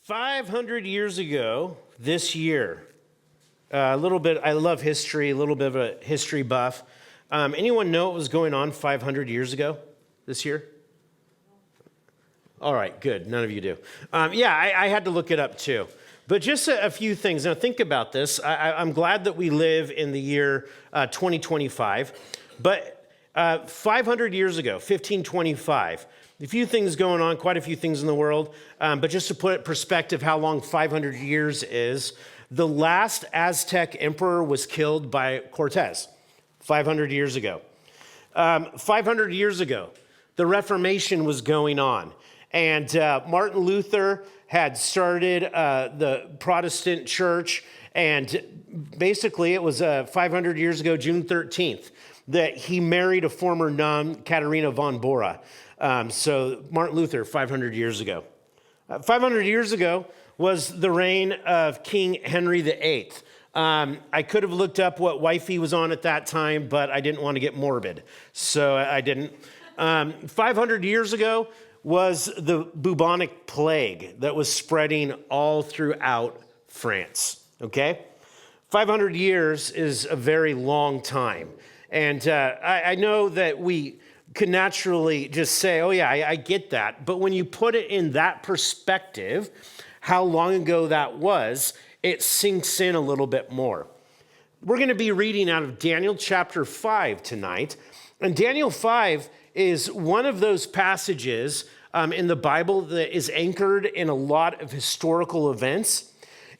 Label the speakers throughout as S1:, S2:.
S1: 500 years ago, this year, a little bit, I love history, a little bit of a history buff. Anyone know what was going on 500 years ago this year? All right, good. None of you do. I had to look it up too. But just a few things. Now, think about this. I'm glad that we live in the year 2025. But 500 years ago, 1525, a few things going on, quite a few things in the world. But just to put it in perspective how long 500 years is, the last Aztec emperor was killed by Cortez 500 years ago. 500 years ago, the Reformation was going on. And Martin Luther had started the Protestant church. And basically, it was 500 years ago, June 13th, that he married a former nun, Katharina von Bora. So Martin Luther, 500 years ago. 500 years ago was the reign of King Henry VIII. I could have looked up what wife he was on at that time, but I didn't want to get morbid, so I didn't. 500 years ago was the bubonic plague that was spreading all throughout France, okay? 500 years is a very long time. And I know that we could naturally just say, oh yeah, I get that. But when you put it in that perspective, how long ago that was, it sinks in a little bit more. We're going to be reading out of Daniel chapter 5 tonight. And Daniel 5 is one of those passages in the Bible that is anchored in a lot of historical events.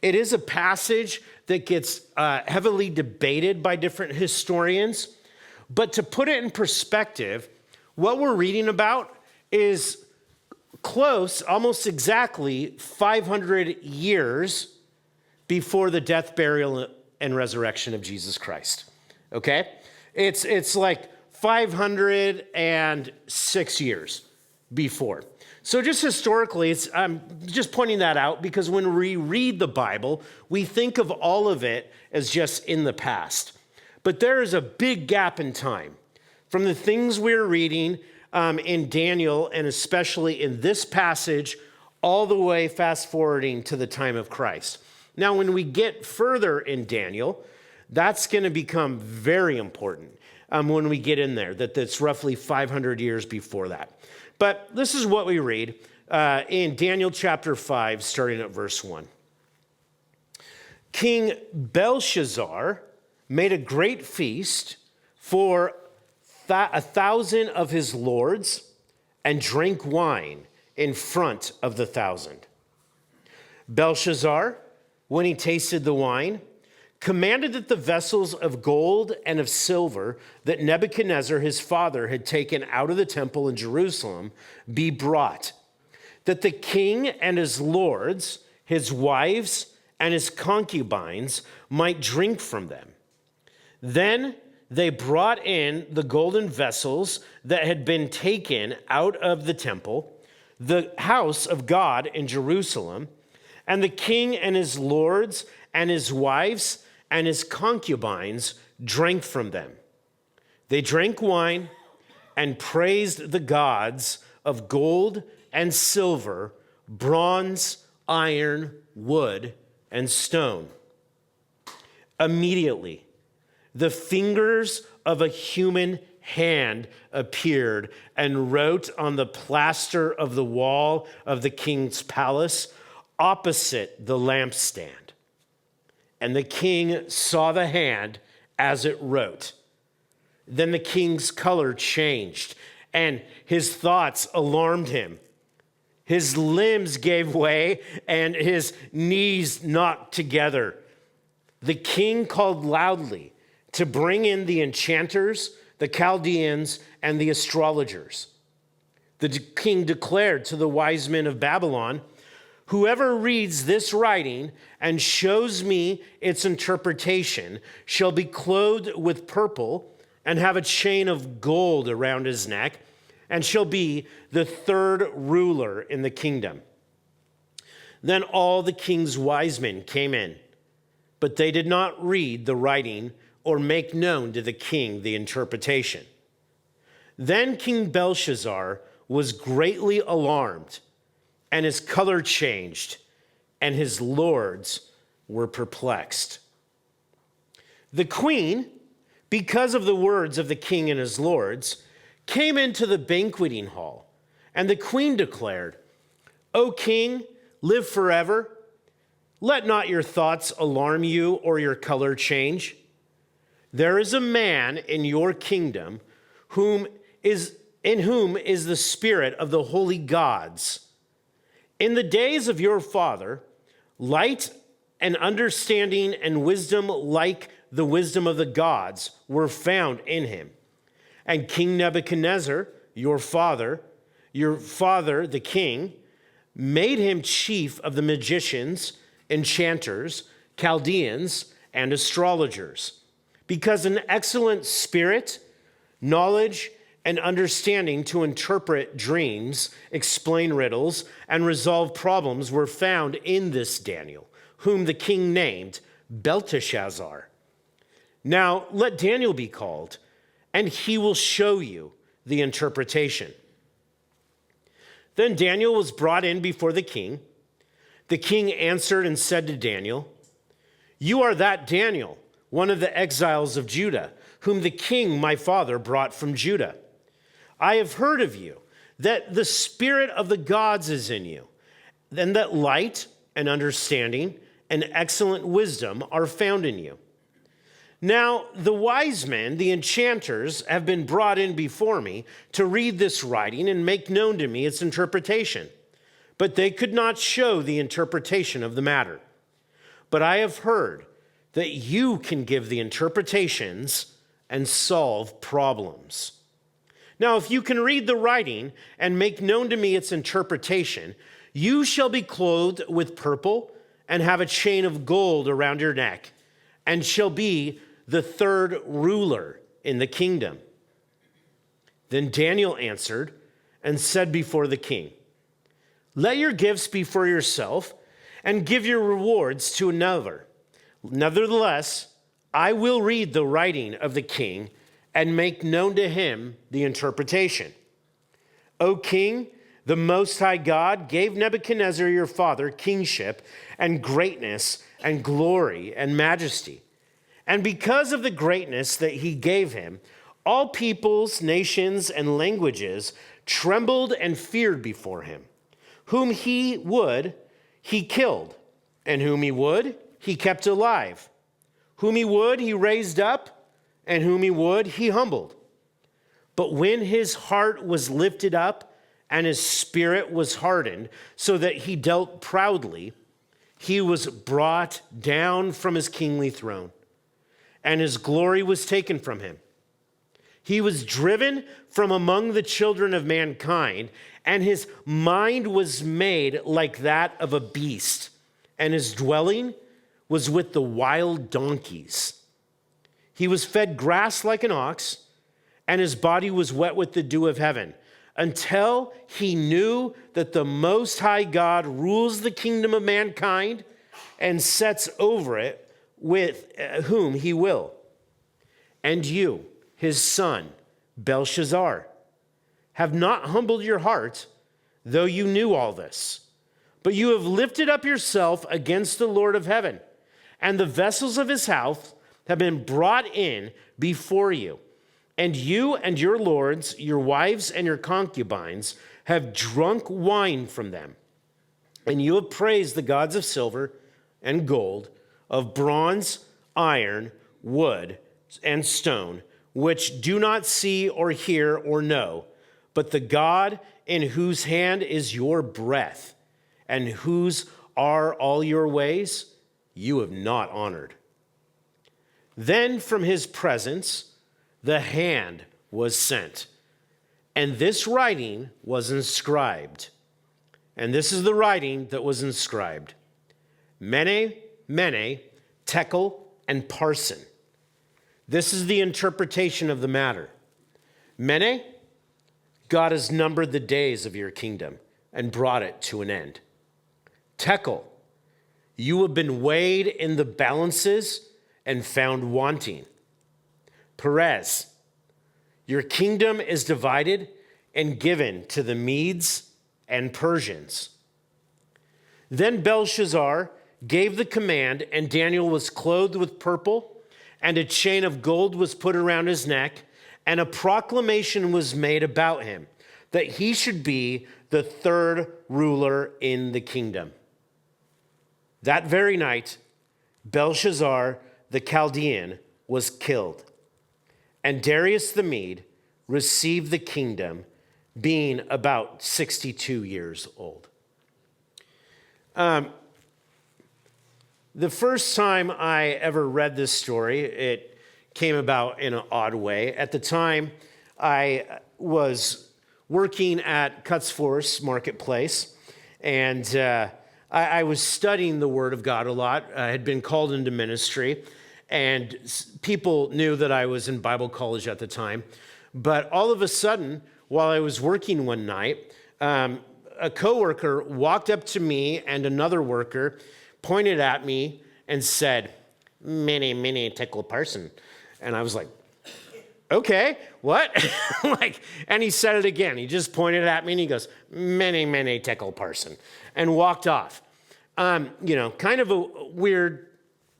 S1: It is a passage that gets heavily debated by different historians. But to put it in perspective, what we're reading about is close, almost exactly 500 years before the death, burial, and resurrection of Jesus Christ. Okay? It's like 506 years before. So just historically, I'm just pointing that out because when we read the Bible, we think of all of it as just in the past. But there is a big gap in time from the things we're reading in Daniel, and especially in this passage, all the way fast forwarding to the time of Christ. Now, when we get further in Daniel, that's going to become very important when we get in there, that's roughly 500 years before that. But this is what we read in Daniel chapter 5, starting at verse 1. King Belshazzar made a great feast for 1,000 of his lords and drank wine in front of the 1,000. Belshazzar, when he tasted the wine, commanded that the vessels of gold and of silver that Nebuchadnezzar his father had taken out of the temple in Jerusalem be brought, that the king and his lords, his wives, and his concubines might drink from them. Then they brought in the golden vessels that had been taken out of the temple, the house of God in Jerusalem, and the king and his lords and his wives and his concubines drank from them. They drank wine and praised the gods of gold and silver, bronze, iron, wood, and stone. Immediately, the fingers of a human hand appeared and wrote on the plaster of the wall of the king's palace opposite the lampstand. And the king saw the hand as it wrote. Then the king's color changed, and his thoughts alarmed him. His limbs gave way, and his knees knocked together. The king called loudly to bring in the enchanters, the Chaldeans, and the astrologers. The king declared to the wise men of Babylon, whoever reads this writing and shows me its interpretation shall be clothed with purple and have a chain of gold around his neck and shall be the third ruler in the kingdom. Then all the king's wise men came in, but they did not read the writing or make known to the king the interpretation. Then King Belshazzar was greatly alarmed, and his color changed, and his lords were perplexed. The queen, because of the words of the king and his lords, came into the banqueting hall, and the queen declared, "O king, live forever. Let not your thoughts alarm you or your color change. There is a man in your kingdom in whom is the spirit of the holy gods. In the days of your father, light and understanding and wisdom like the wisdom of the gods were found in him. And King Nebuchadnezzar, your father, the king, made him chief of the magicians, enchanters, Chaldeans, and astrologers, because an excellent spirit, knowledge, and understanding to interpret dreams, explain riddles, and resolve problems were found in this Daniel, whom the king named Belteshazzar. Now let Daniel be called, and he will show you the interpretation." Then Daniel was brought in before the king. The king answered and said to Daniel, "You are that Daniel, one of the exiles of Judah, whom the king, my father, brought from Judah. I have heard of you, that the spirit of the gods is in you, and that light and understanding and excellent wisdom are found in you. Now, the wise men, the enchanters, have been brought in before me to read this writing and make known to me its interpretation. But they could not show the interpretation of the matter. But I have heard that you can give the interpretations and solve problems. Now, if you can read the writing and make known to me its interpretation, you shall be clothed with purple and have a chain of gold around your neck, and shall be the third ruler in the kingdom." Then Daniel answered and said before the king, "Let your gifts be for yourself, and give your rewards to another. Nevertheless, I will read the writing of the king and make known to him the interpretation. O king, the Most High God gave Nebuchadnezzar your father kingship and greatness and glory and majesty. And because of the greatness that he gave him, all peoples, nations, and languages trembled and feared before him. Whom he would, he killed, and whom he would, he kept alive. Whom he would, he raised up, and whom he would, he humbled. But when his heart was lifted up and his spirit was hardened, so that he dealt proudly, he was brought down from his kingly throne, and his glory was taken from him. He was driven from among the children of mankind, and his mind was made like that of a beast, and his dwelling was with the wild donkeys. He was fed grass like an ox, and his body was wet with the dew of heaven, until he knew that the Most High God rules the kingdom of mankind and sets over it with whom he will. And you, his son, Belshazzar, have not humbled your heart, though you knew all this. But you have lifted up yourself against the Lord of heaven, and the vessels of his house have been brought in before you. And you and your lords, your wives and your concubines have drunk wine from them. And you have praised the gods of silver and gold, of bronze, iron, wood, and stone, which do not see or hear or know, but the God in whose hand is your breath, and whose are all your ways, you have not honored. Then from his presence the hand was sent, and this writing was inscribed. And this is the writing that was inscribed: Mene, Mene, Tekel, and Parsin. This is the interpretation of the matter. Mene, God has numbered the days of your kingdom and brought it to an end. Tekel, you have been weighed in the balances and found wanting. Perez, your kingdom is divided and given to the Medes and Persians. Then Belshazzar gave the command, and Daniel was clothed with purple, and a chain of gold was put around his neck, and a proclamation was made about him that he should be the third ruler in the kingdom. That very night, Belshazzar the Chaldean was killed, and Darius the Mede received the kingdom, being about 62 years old. The first time I ever read this story, it came about in an odd way. At the time, I was working at Cuts Forest Marketplace, and I was studying the Word of God a lot. I had been called into ministry, and people knew that I was in Bible college at the time. But all of a sudden, while I was working one night, a coworker walked up to me and another worker pointed at me and said, many tickle person. And I was like, okay, what? And he said it again. He just pointed at me and he goes, many tickle person, and walked off. Kind of a weird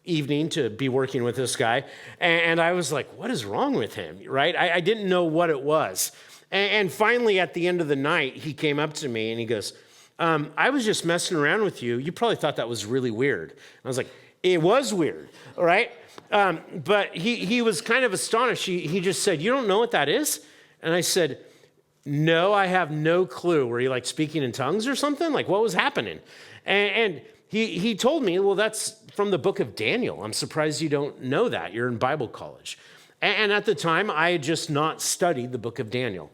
S1: evening to be working with this guy. And I was like, what is wrong with him, right? I didn't know what it was. And finally, at the end of the night, he came up to me and he goes, I was just messing around with you. You probably thought that was really weird. And I was like, it was weird, right? But he was kind of astonished. He just said, you don't know what that is? And I said, no, I have no clue. Were you like speaking in tongues or something? Like what was happening? And he told me, well, that's from the book of Daniel. I'm surprised you don't know that. You're in Bible college. And at the time, I had just not studied the book of Daniel.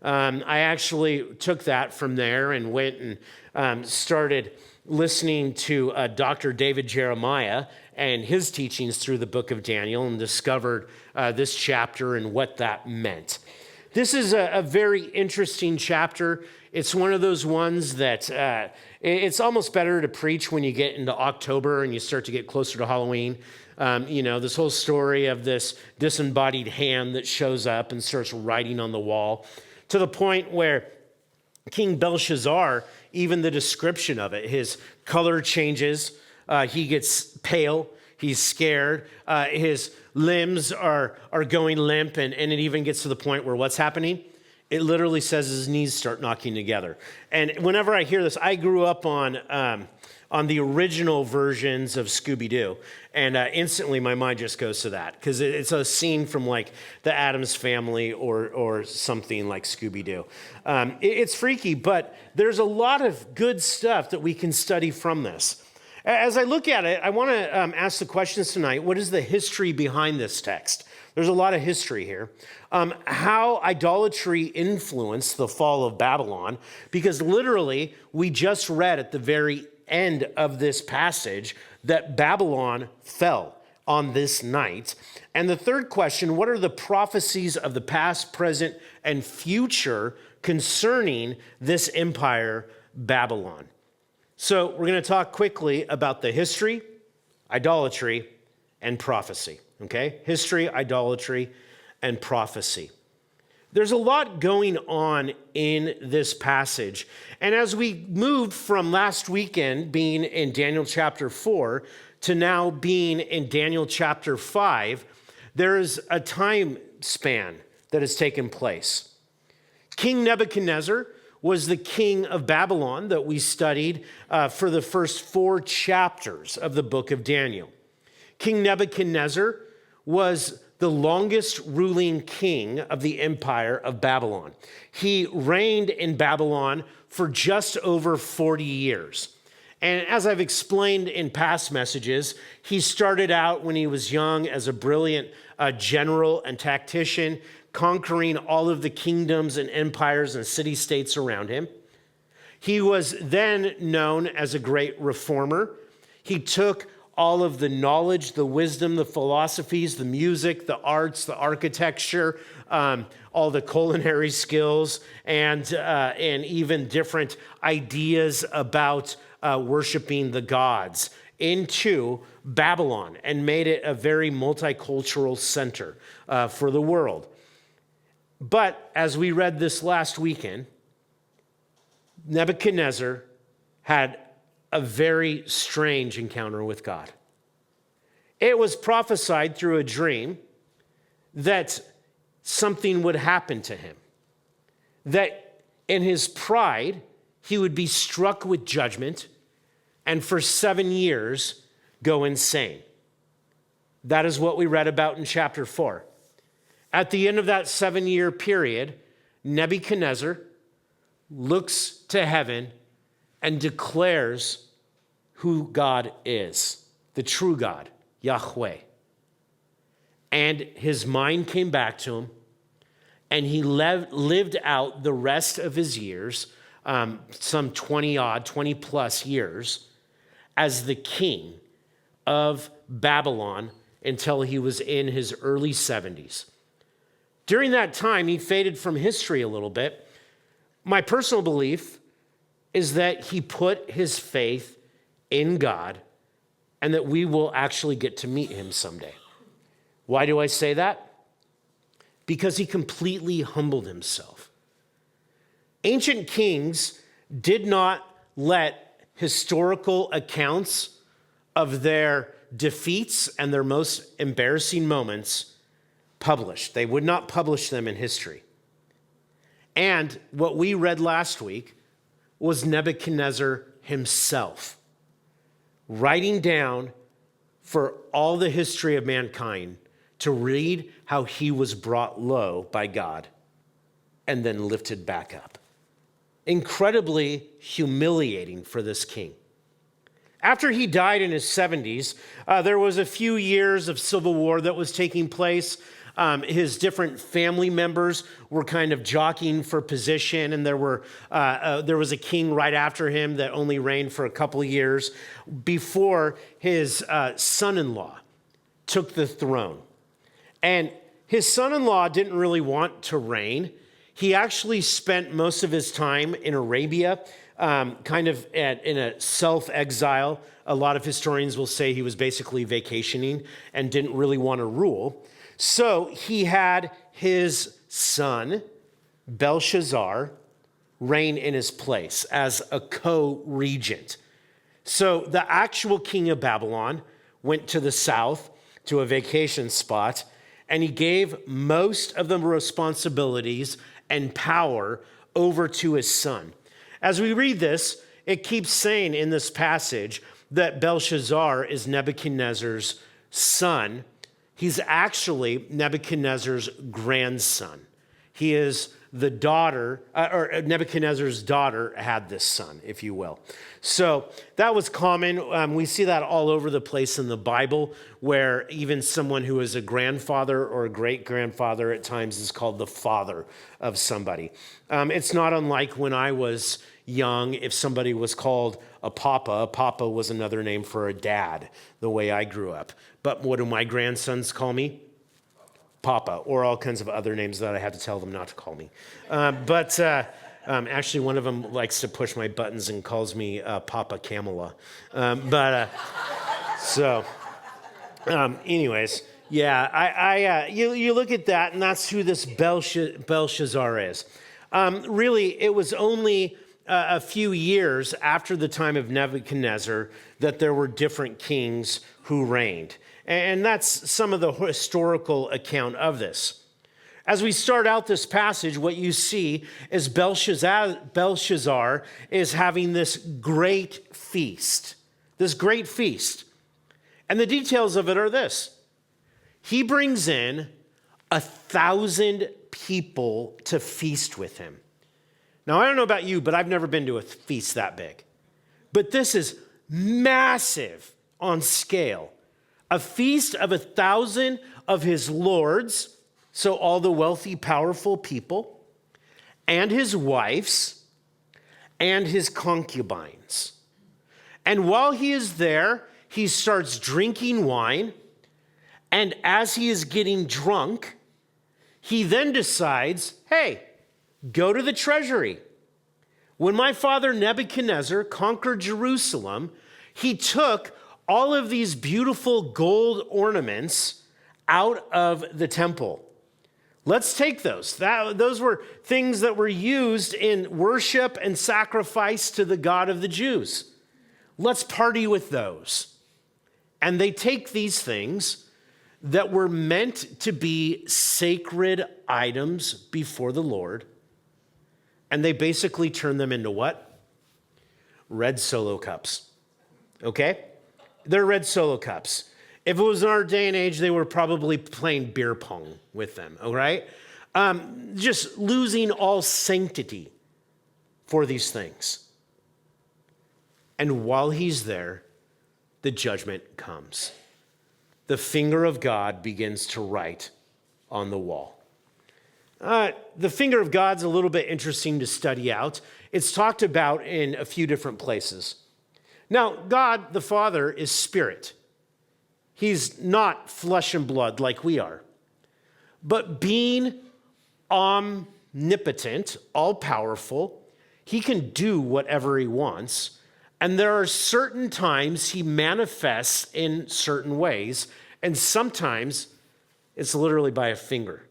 S1: I actually took that from there and went and started listening to Dr. David Jeremiah and his teachings through the book of Daniel and discovered this chapter and what that meant. This is a very interesting chapter. It's one of those ones that it's almost better to preach when you get into October and you start to get closer to Halloween. This whole story of this disembodied hand that shows up and starts writing on the wall, to the point where King Belshazzar, even the description of it, his color changes, he gets pale, he's scared, his limbs are going limp, and it even gets to the point where what's happening? It literally says his knees start knocking together. And whenever I hear this, I grew up on the original versions of Scooby-Doo. And instantly my mind just goes to that because it's a scene from like the Addams Family or something like Scooby-Doo. It's freaky, but there's a lot of good stuff that we can study from this. As I look at it, I want to ask the questions tonight. What is the history behind this text? There's a lot of history here. How idolatry influenced the fall of Babylon, because literally we just read at the very end of this passage that Babylon fell on this night. And the third question, what are the prophecies of the past, present, and future concerning this empire, Babylon? So we're going to talk quickly about the history, idolatry, and prophecy. Okay? History, idolatry, and prophecy. There's a lot going on in this passage. And as we moved from last weekend being in Daniel chapter 4 to now being in Daniel chapter 5, there is a time span that has taken place. King Nebuchadnezzar was the king of Babylon that we studied for the first 4 chapters of the book of Daniel. King Nebuchadnezzar was the longest ruling king of the empire of Babylon. He reigned in Babylon for just over 40 years. And as I've explained in past messages, he started out when he was young as a brilliant general and tactician, conquering all of the kingdoms and empires and city-states around him. He was then known as a great reformer. He took all of the knowledge, the wisdom, the philosophies, the music, the arts, the architecture, all the culinary skills, and even different ideas about worshiping the gods into Babylon and made it a very multicultural center for the world. But as we read this last weekend, Nebuchadnezzar had a very strange encounter with God. It was prophesied through a dream that something would happen to him, that in his pride, he would be struck with judgment and for 7 years go insane. That is what we read about in chapter 4. At the end of that 7-year period, Nebuchadnezzar looks to heaven and declares who God is, the true God, Yahweh. And his mind came back to him, and he lived out the rest of his years, some 20 plus years, as the king of Babylon until he was in his early 70s. During that time, he faded from history a little bit. My personal belief is that he put his faith in God and that we will actually get to meet him someday. Why do I say that? Because he completely humbled himself. Ancient kings did not let historical accounts of their defeats and their most embarrassing moments published. They would not publish them in history. And what we read last week was Nebuchadnezzar himself writing down for all the history of mankind to read how he was brought low by God and then lifted back up. Incredibly humiliating for this king. After he died in his 70s, there was a few years of civil war that was taking place. His different family members were kind of jockeying for position, and there was a king right after him that only reigned for a couple of years before his son-in-law took the throne. And his son-in-law didn't really want to reign. He actually spent most of his time in Arabia, kind of in a self-exile. A lot of historians will say he was basically vacationing and didn't really want to rule. So he had his son, Belshazzar, reign in his place as a co-regent. So the actual king of Babylon went to the south to a vacation spot, and he gave most of the responsibilities and power over to his son. As we read this, it keeps saying in this passage that Belshazzar is Nebuchadnezzar's son. He's actually Nebuchadnezzar's grandson. He is the daughter, or Nebuchadnezzar's daughter had this son, if you will. So that was common. We see that all over the place in the Bible, where even someone who is a grandfather or a great-grandfather at times is called the father of somebody. It's not unlike when I was young, if somebody was called a papa was another name for a dad, the way I grew up. But what do my grandsons call me? Papa, or all kinds of other names that I had to tell them not to call me. Actually, one of them likes to push my buttons and calls me Papa Kamala. Anyways, yeah, you look at that, and that's who this Belshazzar is. Really, it was only a few years after the time of Nebuchadnezzar that there were different kings who reigned. And that's some of the historical account of this. As we start out this passage, what you see is Belshazzar is having this great feast. And the details of it are this. He brings in 1,000 people to feast with him. Now, I don't know about you, but I've never been to a feast that big. But this is massive on scale. A feast of 1,000 of his lords, so all the wealthy, powerful people, and his wives, and his concubines. And while he is there, he starts drinking wine, and as he is getting drunk, he then decides, hey, go to the treasury. When my father Nebuchadnezzar conquered Jerusalem, he took all of these beautiful gold ornaments out of the temple. Let's take those. Those were things that were used in worship and sacrifice to the God of the Jews. let's party with those. And they take these things that were meant to be sacred items before the Lord, and they basically turn them into what? Red Solo cups. Okay? They're red Solo cups. If it was in our day and age, they were probably playing beer pong with them, all right? Just losing all sanctity for these things. And while he's there, the judgment comes. The finger of God begins to write on the wall. The finger of God's a little bit interesting to study out. It's talked about in a few different places. Now, God, the Father, is spirit. He's not flesh and blood like we are. But being omnipotent, all-powerful, he can do whatever he wants. And there are certain times he manifests in certain ways, and sometimes it's literally by a finger.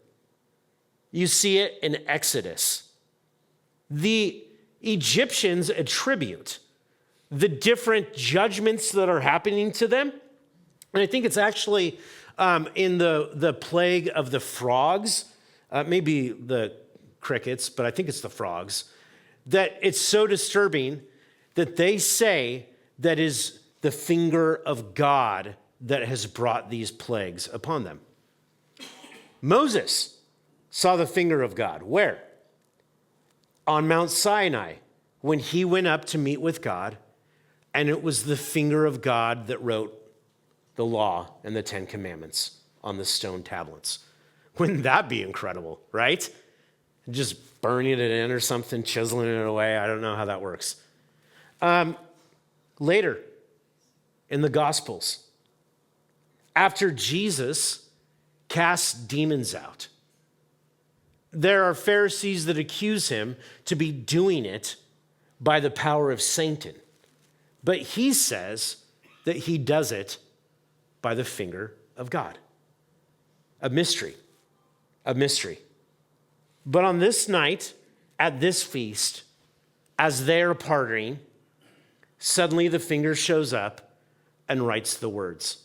S1: You see it in Exodus. The Egyptians attribute the different judgments that are happening to them. And I think it's actually in the plague of the frogs, maybe the crickets, but I think it's the frogs, that it's so disturbing that they say that is the finger of God that has brought these plagues upon them. Moses saw the finger of God. Where? On Mount Sinai, when he went up to meet with God, and it was the finger of God that wrote the law and the 10 Commandments on the stone tablets. Wouldn't that be incredible, right? Just burning it in or something, chiseling it away. I don't know how that works. Later in the Gospels, after Jesus casts demons out, there are Pharisees that accuse him to be doing it by the power of Satan. But he says that he does it by the finger of God. A mystery. A mystery. But on this night, at this feast, as they're partying, suddenly the finger shows up and writes the words.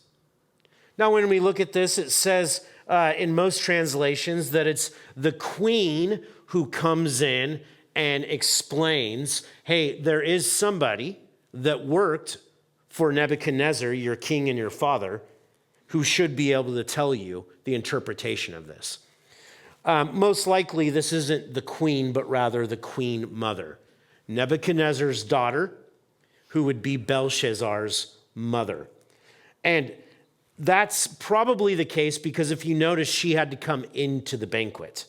S1: Now, when we look at this, it says in most translations that it's the queen who comes in and explains, hey, there is somebody that worked for Nebuchadnezzar, your king and your father, who should be able to tell you the interpretation of this. Most likely, this isn't the queen, but rather the queen mother. Nebuchadnezzar's daughter, who would be Belshazzar's mother. And that's probably the case because if you notice, she had to come into the banquet.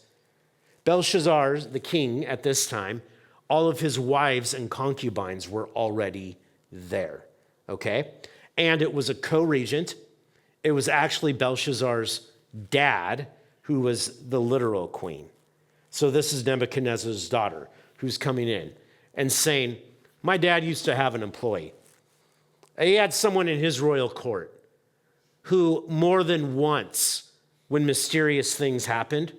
S1: Belshazzar, the king at this time, all of his wives and concubines were already there, okay? And it was a co-regent. It was actually Belshazzar's dad who was the literal queen. So this is Nebuchadnezzar's daughter who's coming in and saying, my dad used to have an employee. He had someone in his royal court who more than once, when mysterious things happened,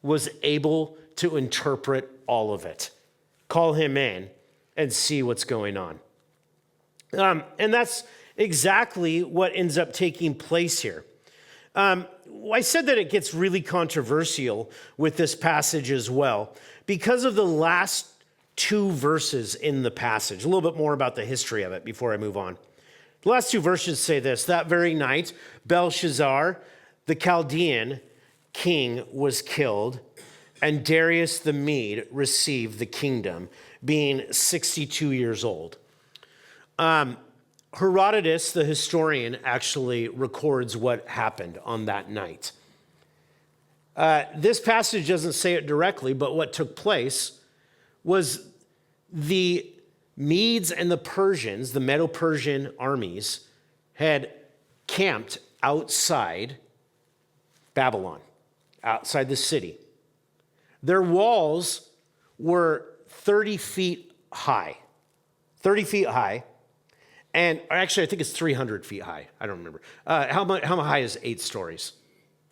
S1: was able to interpret all of it. Call him in and see what's going on. And that's exactly what ends up taking place here. I said that it gets really controversial with this passage as well because of the last two verses in the passage. A little bit more about the history of it before I move on. The last two verses say this: that very night, Belshazzar, the Chaldean king, was killed, and Darius the Mede received the kingdom, being 62 years old. Herodotus, the historian, actually records what happened on that night. This passage doesn't say it directly, but what took place was the Medes and the Persians, the Medo-Persian armies, had camped outside Babylon, outside the city. Their walls were 30 feet high. 30 feet high. And actually, I think it's 300 feet high. I don't remember. How high is 8 stories?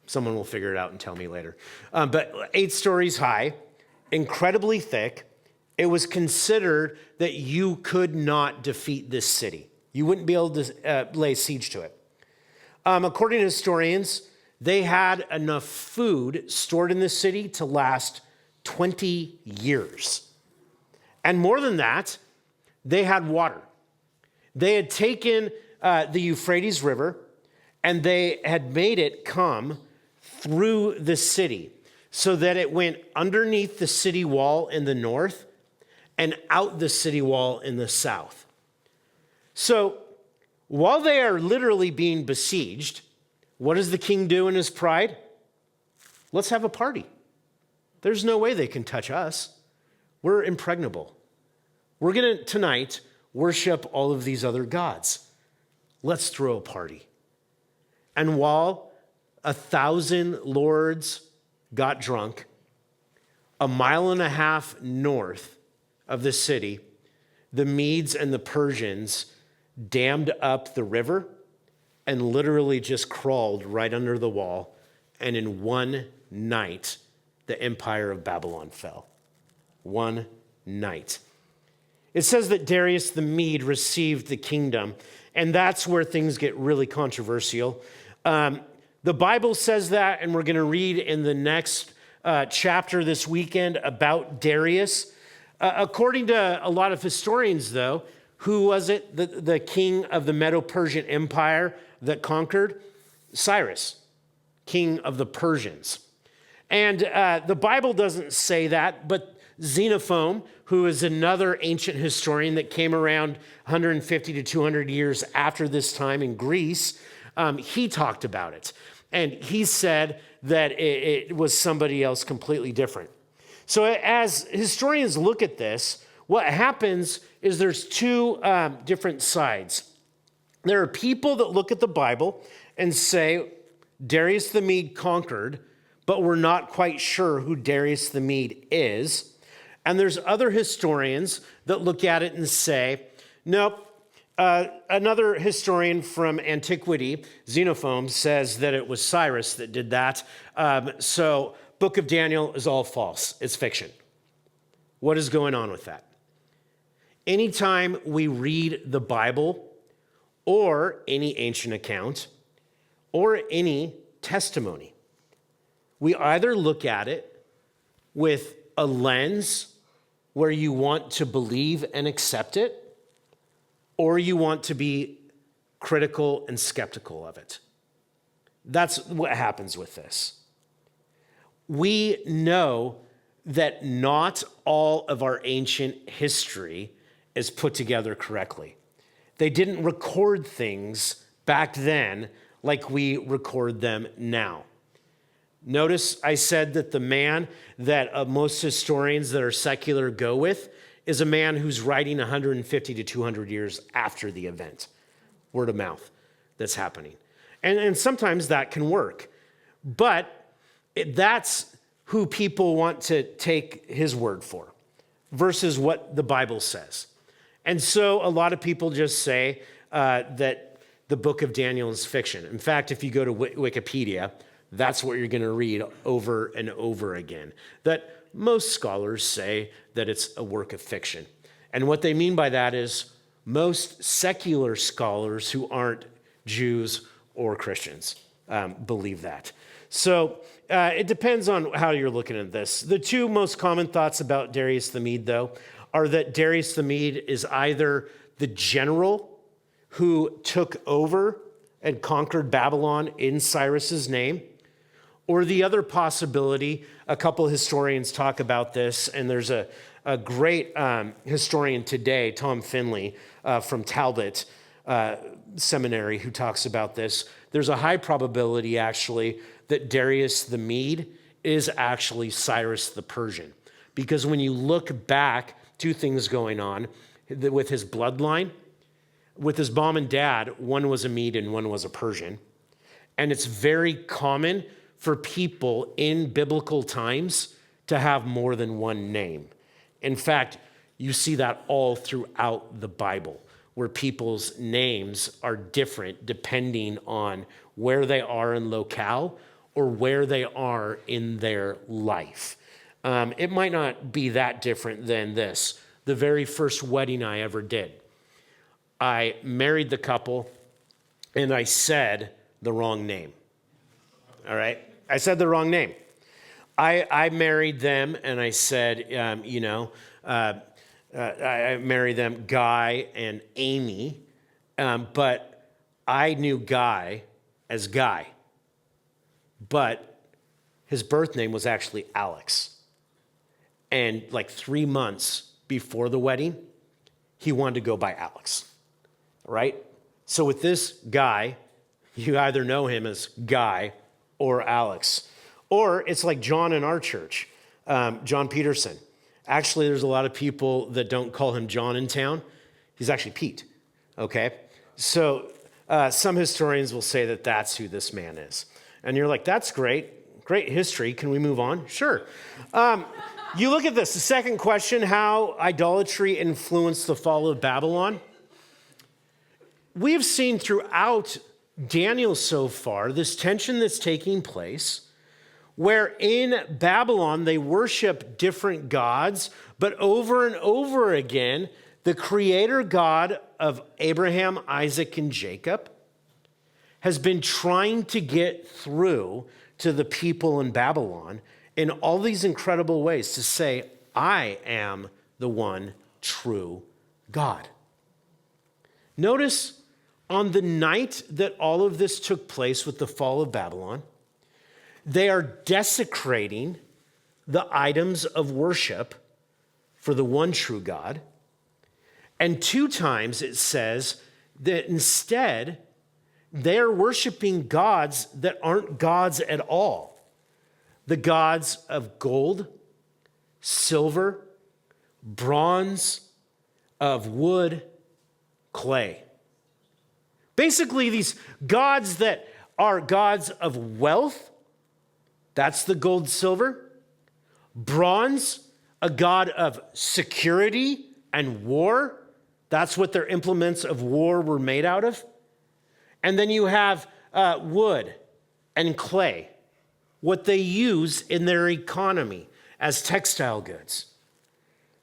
S1: Someone will figure it out and tell me later. But 8 stories high, incredibly thick. It was considered that you could not defeat this city. You wouldn't be able to lay siege to it. According to historians, they had enough food stored in the city to last 20 years. And more than that, they had water. They had taken the Euphrates River and they had made it come through the city so that it went underneath the city wall in the north and out the city wall in the south. So while they are literally being besieged, what does the king do in his pride? Let's have a party. There's no way they can touch us. We're impregnable. We're going to tonight worship all of these other gods. Let's throw a party. And while 1,000 lords got drunk, 1.5 miles north of the city, the Medes and the Persians dammed up the river and literally just crawled right under the wall. And in one night, the empire of Babylon fell. One night. It says that Darius the Mede received the kingdom, and that's where things get really controversial. The Bible says that, and we're going to read in the next chapter this weekend about Darius. According to a lot of historians, though, who was it, the king of the Medo-Persian Empire that conquered? Cyrus, king of the Persians. And the Bible doesn't say that, but Xenophon, who is another ancient historian that came around 150 to 200 years after this time in Greece, he talked about it. And he said that it was somebody else completely different. So as historians look at this, what happens is there's two different sides. There are people that look at the Bible and say, Darius the Mede conquered, but we're not quite sure who Darius the Mede is. And there's other historians that look at it and say, nope. Another historian from antiquity, Xenophon, says that it was Cyrus that did that. So Book of Daniel is all false. It's fiction. What is going on with that? Anytime we read the Bible or any ancient account or any testimony, we either look at it with a lens where you want to believe and accept it, or you want to be critical and skeptical of it. That's what happens with this. We know that not all of our ancient history is put together correctly. They didn't record things back then like we record them now. Notice I said that the man that most historians that are secular go with is a man who's writing 150 to 200 years after the event. Word of mouth that's happening. And sometimes that can work. But that's who people want to take his word for versus what the Bible says. And so a lot of people just say that the book of Daniel is fiction. In fact, if you go to Wikipedia, that's what you're going to read over and over again. That most scholars say that it's a work of fiction. And what they mean by that is most secular scholars who aren't Jews or Christians believe that. So it depends on how you're looking at this. The two most common thoughts about Darius the Mede, though, are that Darius the Mede is either the general who took over and conquered Babylon in Cyrus's name, or the other possibility, a couple of historians talk about this, and there's a great historian today, Tom Finley, from Talbot Seminary, who talks about this. There's a high probability, actually, that Darius the Mede is actually Cyrus the Persian. Because when you look back, two things going on with his bloodline. With his mom and dad, one was a Mede and one was a Persian. And it's very common for people in biblical times to have more than one name. In fact, you see that all throughout the Bible, where people's names are different depending on where they are in locale or where they are in their life. It might not be that different than this. The very first wedding I ever did, I married the couple, and I said the wrong name. All right? I said the wrong name. I married them, and I said, I married them, Guy and Amy, but I knew Guy as Guy. But his birth name was actually Alex. And like 3 months before the wedding, he wanted to go by Alex, right? So with this guy, you either know him as Guy or Alex. Or it's like John in our church, John Peterson. Actually, there's a lot of people that don't call him John in town. He's actually Pete, okay? So some historians will say that that's who this man is. And you're like, that's great. Great history. Can we move on? Sure. You look at this. The second question, how idolatry influenced the fall of Babylon. We've seen throughout Daniel so far this tension that's taking place where in Babylon they worship different gods, but over and over again, the creator God of Abraham, Isaac, and Jacob has been trying to get through to the people in Babylon in all these incredible ways to say, I am the one true God. Notice on the night that all of this took place with the fall of Babylon, they are desecrating the items of worship for the one true God. And 2 times it says that instead, they're worshiping gods that aren't gods at all. The gods of gold, silver, bronze, of wood, clay. Basically, these gods that are gods of wealth, that's the gold, silver. Bronze, a god of security and war. That's what their implements of war were made out of. And then you have wood and clay, what they use in their economy as textile goods.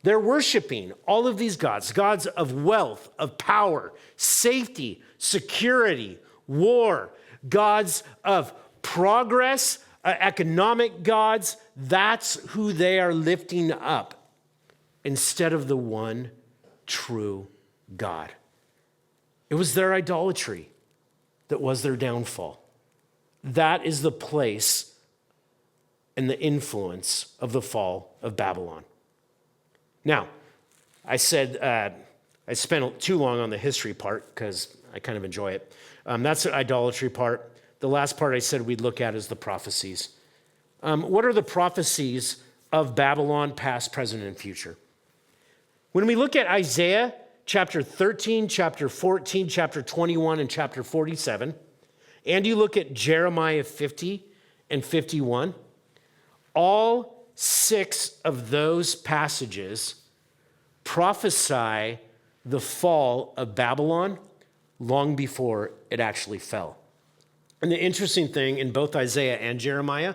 S1: They're worshiping all of these gods, gods of wealth, of power, safety, security, war, gods of progress, economic gods. That's who they are lifting up instead of the one true God. It was their idolatry that was their downfall. That is the place and the influence of the fall of Babylon. Now, I said I spent too long on the history part because I kind of enjoy it. That's the idolatry part. The last part I said we'd look at is the prophecies. What are the prophecies of Babylon, past, present, and future? When we look at Isaiah chapter 13, chapter 14, chapter 21, and chapter 47, and you look at Jeremiah 50 and 51, all 6 of those passages prophesy the fall of Babylon long before it actually fell. And the interesting thing in both Isaiah and Jeremiah,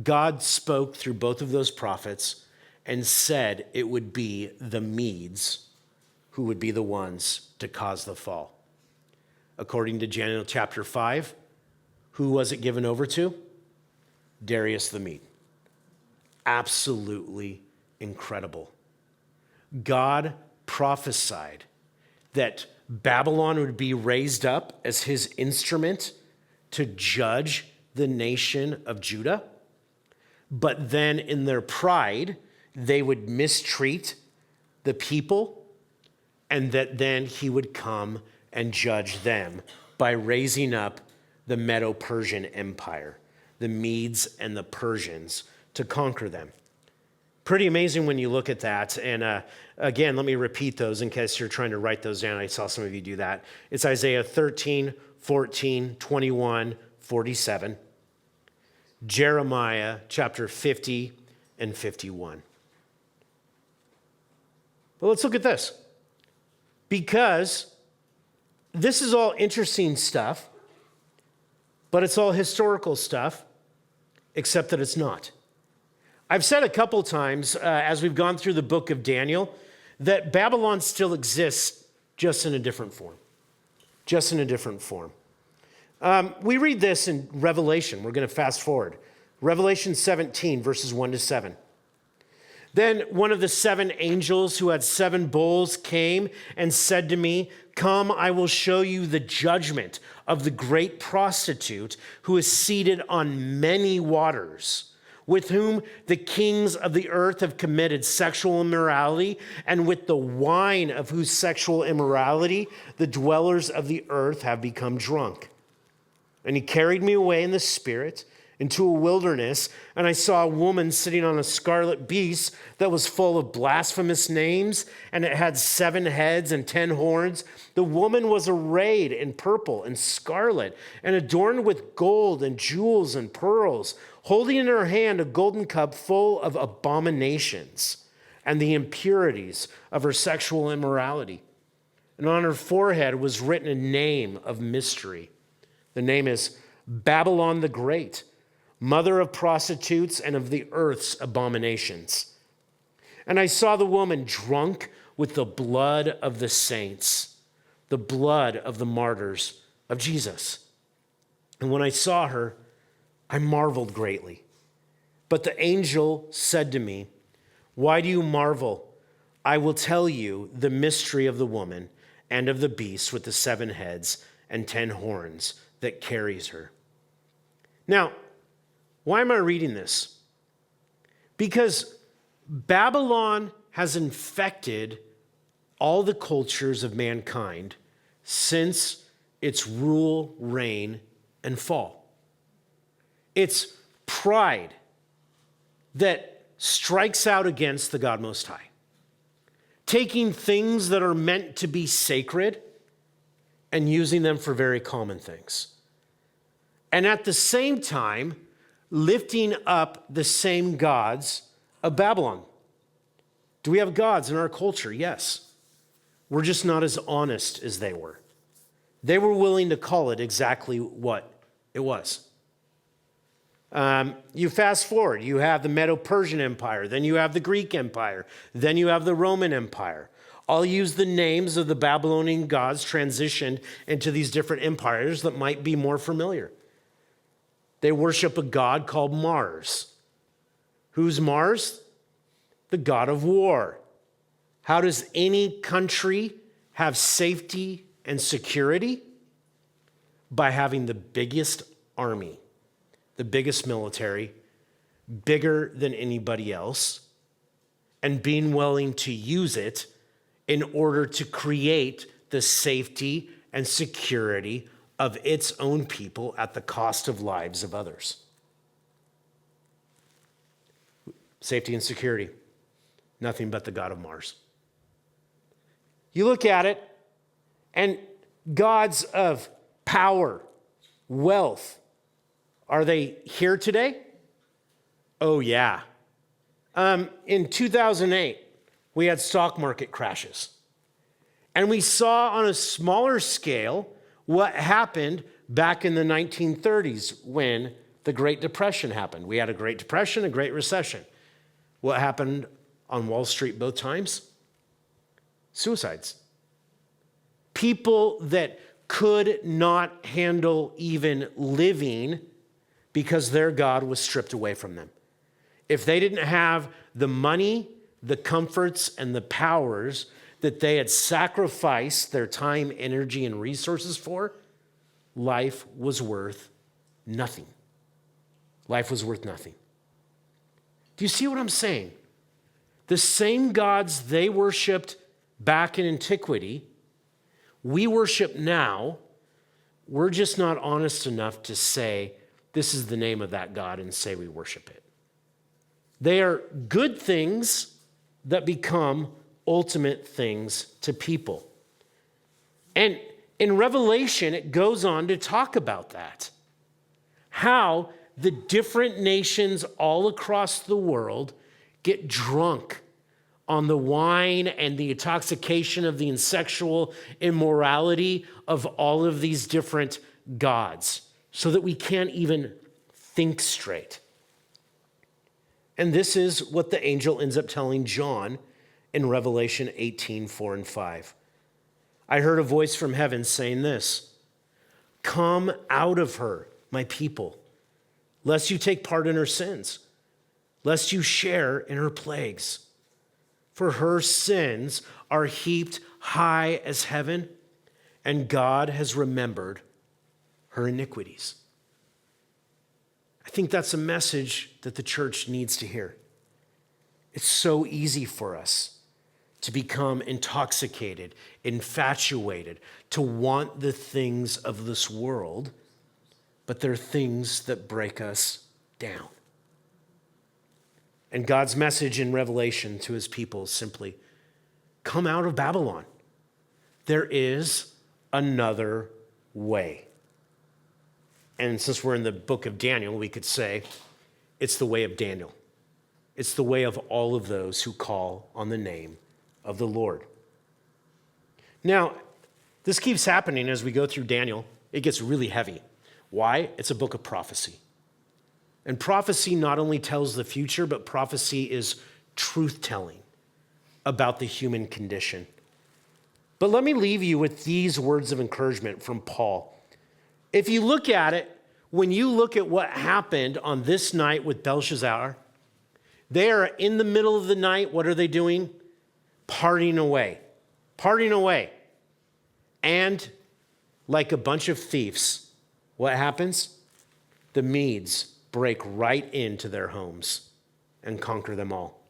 S1: God spoke through both of those prophets and said it would be the Medes who would be the ones to cause the fall. According to Daniel chapter 5, who was it given over to? Darius the Mede. Absolutely incredible. God prophesied that Babylon would be raised up as his instrument to judge the nation of Judah. But then in their pride, they would mistreat the people, and that then he would come and judge them by raising up the Medo-Persian Empire, the Medes and the Persians, to conquer them. Pretty amazing when you look at that. And again, let me repeat those in case you're trying to write those down. I saw some of you do that. It's Isaiah 13, 14, 21, 47. Jeremiah chapter 50 and 51. But let's look at this. Because this is all interesting stuff, but it's all historical stuff, except that it's not. I've said a couple times as we've gone through the book of Daniel that Babylon still exists just in a different form. Just in a different form. We read this in Revelation. We're going to fast forward. Revelation 17, verses 1 to 7. Then one of the seven angels who had seven bowls came and said to me, "Come, I will show you the judgment of the great prostitute who is seated on many waters, with whom the kings of the earth have committed sexual immorality, and with the wine of whose sexual immorality the dwellers of the earth have become drunk." And he carried me away in the spirit into a wilderness, and I saw a woman sitting on a scarlet beast that was full of blasphemous names, and it had 7 heads and 10 horns. The woman was arrayed in purple and scarlet, and adorned with gold and jewels and pearls, holding in her hand a golden cup full of abominations and the impurities of her sexual immorality. And on her forehead was written a name of mystery. The name is Babylon the Great, mother of prostitutes and of the earth's abominations. And I saw the woman drunk with the blood of the saints, the blood of the martyrs of Jesus. And when I saw her, I marveled greatly. But the angel said to me, "Why do you marvel? I will tell you the mystery of the woman and of the beast with the 7 heads and 10 horns that carries her." Now, why am I reading this? Because Babylon has infected all the cultures of mankind since its rule, reign, and fall. It's pride that strikes out against the God Most High, taking things that are meant to be sacred and using them for very common things. And at the same time, lifting up the same gods of Babylon. Do we have gods in our culture? Yes. We're just not as honest as they were. They were willing to call it exactly what it was. You fast forward, you have the Medo-Persian Empire, then you have the Greek Empire, then you have the Roman Empire. I'll use the names of the Babylonian gods transitioned into these different empires that might be more familiar. They worship a god called Mars. Who's Mars? The god of war. How does any country have safety and security? By having the biggest army, the biggest military, bigger than anybody else, and being willing to use it in order to create the safety and security of its own people at the cost of lives of others. Safety and security, nothing but the god of Mars. You look at it, and gods of power, wealth, are they here today? Oh, yeah. In 2008, we had stock market crashes. And we saw on a smaller scale what happened back in the 1930s when the Great Depression happened. We had a Great Depression, a Great Recession. What happened on Wall Street both times? Suicides. People that could not handle even living because their God was stripped away from them. If they didn't have the money, the comforts, and the powers that they had sacrificed their time, energy, and resources for, life was worth nothing. Life was worth nothing. Do you see what I'm saying? The same gods they worshiped back in antiquity, we worship now. We're just not honest enough to say, this is the name of that God, and say we worship it. They are good things that become ultimate things to people. And in Revelation, it goes on to talk about that. How the different nations all across the world get drunk on the wine and the intoxication of the sexual immorality of all of these different gods, so that we can't even think straight. And this is what the angel ends up telling John in Revelation 18:4 and 5. I heard a voice from heaven saying this, "Come out of her, my people, lest you take part in her sins, lest you share in her plagues. For her sins are heaped high as heaven, and God has remembered her iniquities." I think that's a message that the church needs to hear. It's so easy for us to become intoxicated, infatuated, to want the things of this world, but they're things that break us down. And God's message in Revelation to his people is simply, come out of Babylon. There is another way. And since we're in the book of Daniel, we could say it's the way of Daniel. It's the way of all of those who call on the name of the Lord. Now, this keeps happening as we go through Daniel. It gets really heavy. Why? It's a book of prophecy. And prophecy not only tells the future, but prophecy is truth-telling about the human condition. But let me leave you with these words of encouragement from Paul. If you look at it, when you look at what happened on this night with Belshazzar, they are in the middle of the night. What are they doing? Partying away. Partying away. And like a bunch of thieves, what happens? The Medes break right into their homes and conquer them all.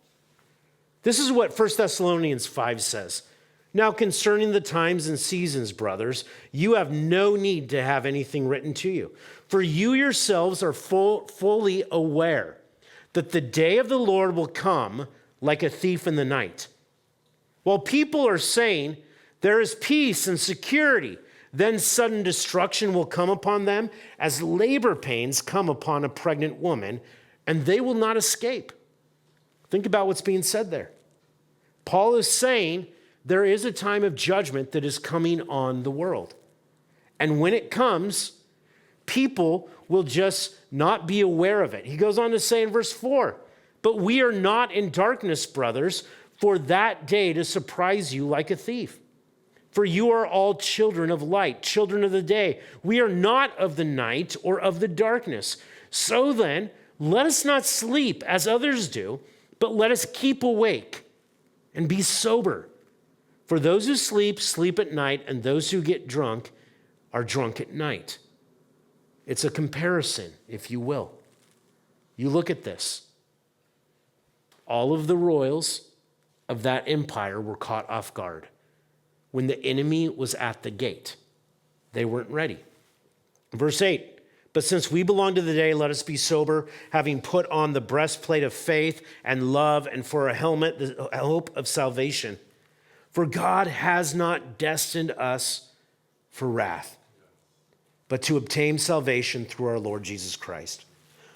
S1: This is what 1 Thessalonians 5 says. Now concerning the times and seasons, brothers, you have no need to have anything written to you, for you yourselves are fully aware that the day of the Lord will come like a thief in the night. While people are saying there is peace and security, then sudden destruction will come upon them as labor pains come upon a pregnant woman, and they will not escape. Think about what's being said there. Paul is saying there is a time of judgment that is coming on the world. And when it comes, people will just not be aware of it. He goes on to say in verse 4, "But we are not in darkness, brothers, for that day to surprise you like a thief. For you are all children of light, children of the day. We are not of the night or of the darkness. So then, let us not sleep as others do, but let us keep awake and be sober. For those who sleep, sleep at night, and those who get drunk are drunk at night." It's a comparison, if you will. You look at this. All of the royals of that empire were caught off guard. When the enemy was at the gate, they weren't ready. Verse 8, "But since we belong to the day, let us be sober, having put on the breastplate of faith and love, and for a helmet, the hope of salvation. For God has not destined us for wrath, but to obtain salvation through our Lord Jesus Christ,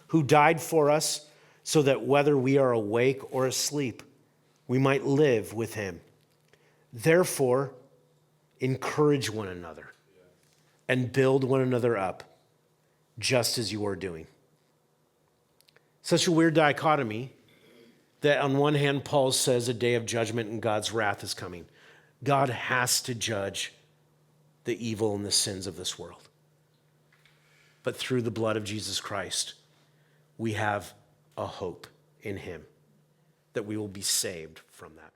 S1: who died for us, so that whether we are awake or asleep, we might live with him. Therefore, encourage one another and build one another up, just as you are doing." Such a weird dichotomy that on one hand, Paul says a day of judgment and God's wrath is coming. God has to judge the evil and the sins of this world. But through the blood of Jesus Christ, we have a hope in him that we will be saved from that.